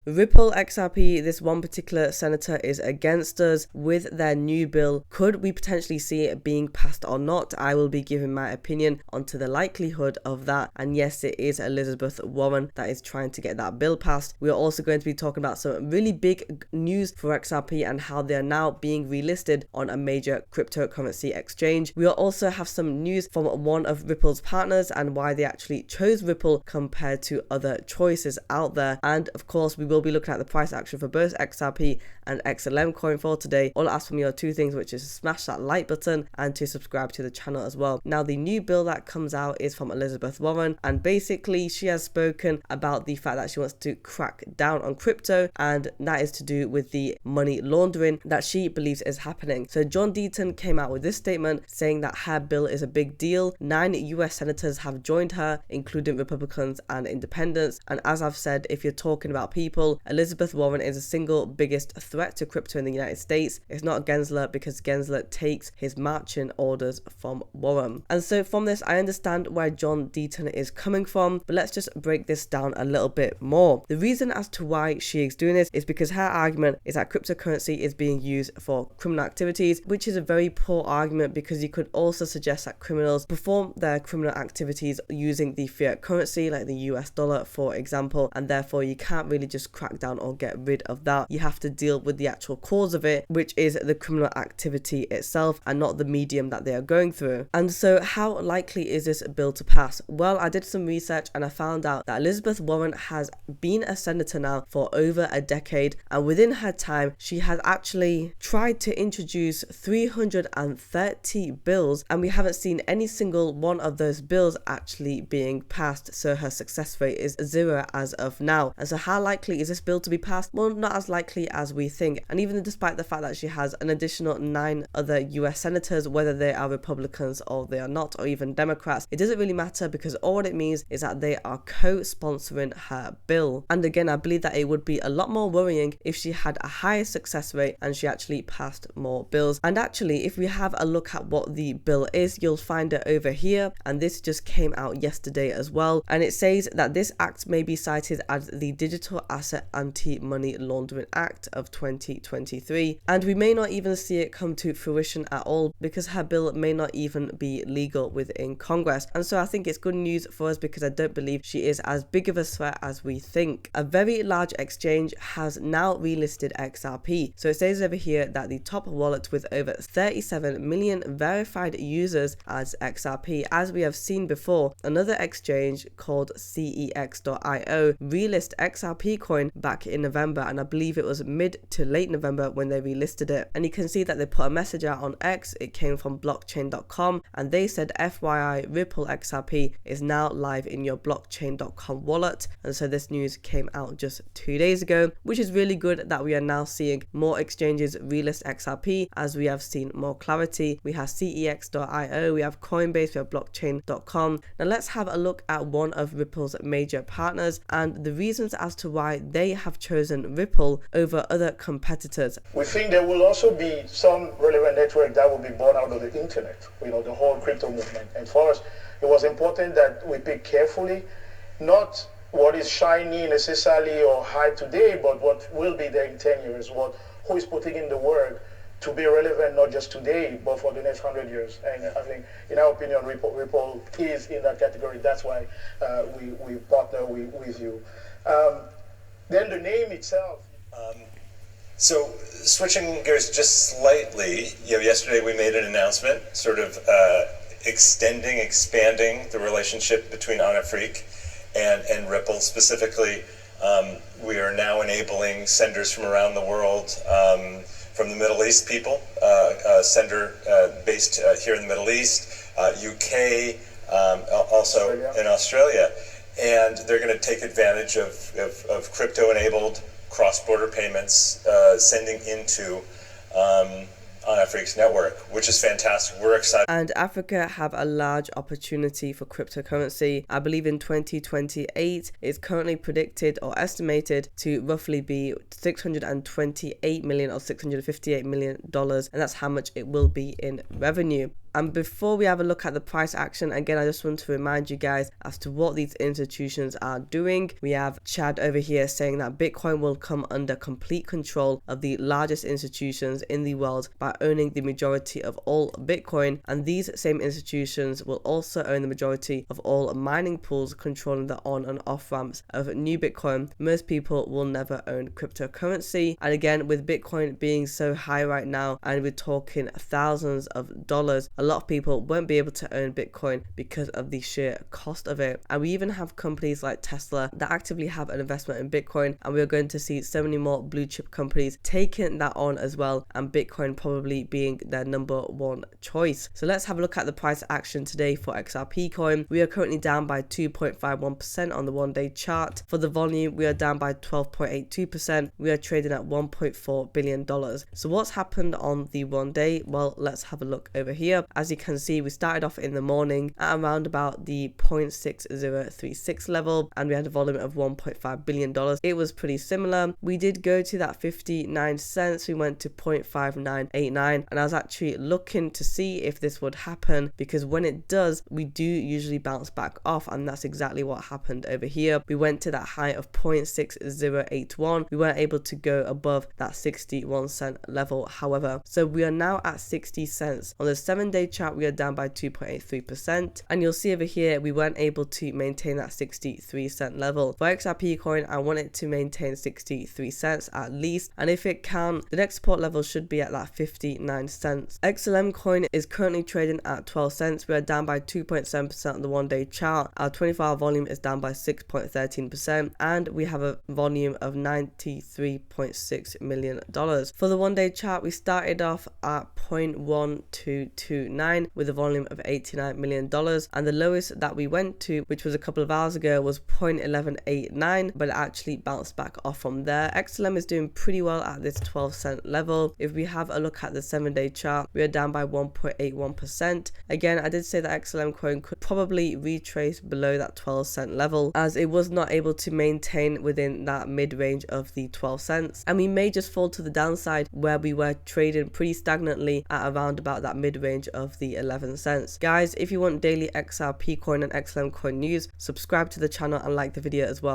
Ripple XRP, this one particular senator is against us with their new bill. Could we potentially see it being passed or not? I will be giving my opinion onto the likelihood of that. And yes, it is Elizabeth Warren that is trying to get that bill passed. We are also going to be talking about some really big news for XRP and how they are now being relisted on a major cryptocurrency exchange. We will also have some news from one of Ripple's partners and why they actually chose Ripple compared to other choices out there. And of course, we will be looking at the price action for both XRP and XLM coin for today. All I ask from you are two things, which is to smash that like button and to subscribe to the channel as well. Now, the new bill that comes out is from Elizabeth Warren, and basically she has spoken about the fact that she wants to crack down on crypto, and that is to do with the money laundering that she believes is happening. So John Deaton came out with this statement saying that her bill is a big deal. 9 US senators have joined her, including Republicans and independents. And as I've said, if you're talking about people, Elizabeth Warren is the single biggest threat to crypto in the United States. It's not Gensler, because Gensler takes his marching orders from Warren. And so from this, I understand where John Deaton is coming from, but let's just break this down a little bit more. The reason as to why she is doing this is because her argument is that cryptocurrency is being used for criminal activities, which is a very poor argument, because you could also suggest that criminals perform their criminal activities using the fiat currency like the US dollar, for example, and therefore you can't really just crack down or get rid of that. You have to deal with the actual cause of it, which is the criminal activity itself and not the medium that they are going through. And so how likely is this bill to pass? Well, I did some research and I found out that Elizabeth Warren has been a senator now for over a decade, and within her time she has actually tried to introduce 330 bills, and we haven't seen any single one of those bills actually being passed. So her success rate is 0 as of now. And so how likely is this bill to be passed? Well, not as likely as we think. And even despite the fact that she has an additional 9 other US senators, whether they are Republicans or they are not, or even Democrats, it doesn't really matter, because all it means is that they are co-sponsoring her bill. And again, I believe that it would be a lot more worrying if she had a higher success rate and she actually passed more bills. And actually, if we have a look at what the bill is, you'll find it over here, and this just came out yesterday as well. And it says that this act may be cited as the Digital Asset Anti-Money Laundering Act of 2023, and we may not even see it come to fruition at all, because her bill may not even be legal within Congress. And so I think it's good news for us, because I don't believe she is as big of a threat as we think. A very large exchange has now relisted XRP. So it says over here that the top wallet with over 37 million verified users as XRP. As we have seen before, another exchange called CEX.io relist XRP coin back in November, and I believe it was mid to late November when they relisted it. And you can see that they put a message out on X. It came from blockchain.com, and they said, FYI, Ripple XRP is now live in your blockchain.com wallet. And so this news came out just 2 days ago, which is really good that we are now seeing more exchanges relist XRP as we have seen more clarity. We have CEX.io, we have Coinbase, we have blockchain.com. Now let's have a look at one of Ripple's major partners and the reasons as to why they have chosen Ripple over other competitors. We think there will also be some relevant network that will be born out of the internet, the whole crypto movement. And for us, it was important that we pick carefully, not what is shiny necessarily or high today, but what will be there in 10 years, who is putting in the work to be relevant not just today, but for the next 100 years. And I think, in our opinion, Ripple is in that category. That's why we partner with you. Then the name itself. So switching gears just slightly, yesterday we made an announcement sort of expanding the relationship between onafrique and Ripple. Specifically, we are now enabling senders from around the world, from the Middle East people, sender based here in the Middle East, UK, also Australia. In Australia. And they're going to take advantage of crypto-enabled cross-border payments, sending into onafrique's network, which is fantastic. We're excited. And Africa have a large opportunity for cryptocurrency. I believe in 2028, it's currently predicted or estimated to roughly be $628 million or $658 million, and that's how much it will be in revenue. And before we have a look at the price action, again, I just want to remind you guys as to what these institutions are doing. We have Chad over here saying that Bitcoin will come under complete control of the largest institutions in the world by owning the majority of all Bitcoin, and these same institutions will also own the majority of all mining pools, controlling the on and off ramps of new Bitcoin. Most people will never own cryptocurrency, and again, with Bitcoin being so high right now, and we're talking thousands of dollars, a lot of people won't be able to own Bitcoin because of the sheer cost of it. And we even have companies like Tesla that actively have an investment in Bitcoin, and we are going to see so many more blue chip companies taking that on as well, and Bitcoin probably being their number one choice. So let's have a look at the price action today for XRP coin. We are currently down by 2.51% on the 1-day chart. For the volume, we are down by 12.82%. We are trading at $1.4 billion. So what's happened on the 1 day? Well, let's have a look over here. As you can see, we started off in the morning at around about the 0.6036 level, and we had a volume of $1.5 billion. It was pretty similar. We did go to that 59 cents. We went to 0.5989, and I was actually looking to see if this would happen, because when it does, we do usually bounce back off, and that's exactly what happened over here. We went to that high of 0.6081. We weren't able to go above that 61 cent level, however. So we are now at 60 cents. On the 7-day chart, we are down by 2.83%, and you'll see over here we weren't able to maintain that 63 cent level. For XRP coin, I want it to maintain 63 cents at least, and if it can, the next support level should be at that 59 cents. XLM coin is currently trading at 12 cents. We are down by 2.7% on the 1-day chart. Our 24-hour volume is down by 6.13%, and we have a volume of $93.6 million. For the 1-day chart, we started off at 0.1229 with a volume of $89 million, and the lowest that we went to, which was a couple of hours ago, was 0.1189, but it actually bounced back off from there. XLM is doing pretty well at this 12 cent level. If we have a look at the 7-day chart, we are down by 1.81%. Again, I did say that XLM coin could probably retrace below that 12 cent level, as it was not able to maintain within that mid-range of the 12 cents, and we may just fall to the downside where we were trading pretty stagnantly at around about that mid-range of the 11 cents. Guys, if you want daily XRP coin and XLM coin news, subscribe to the channel and like the video as well.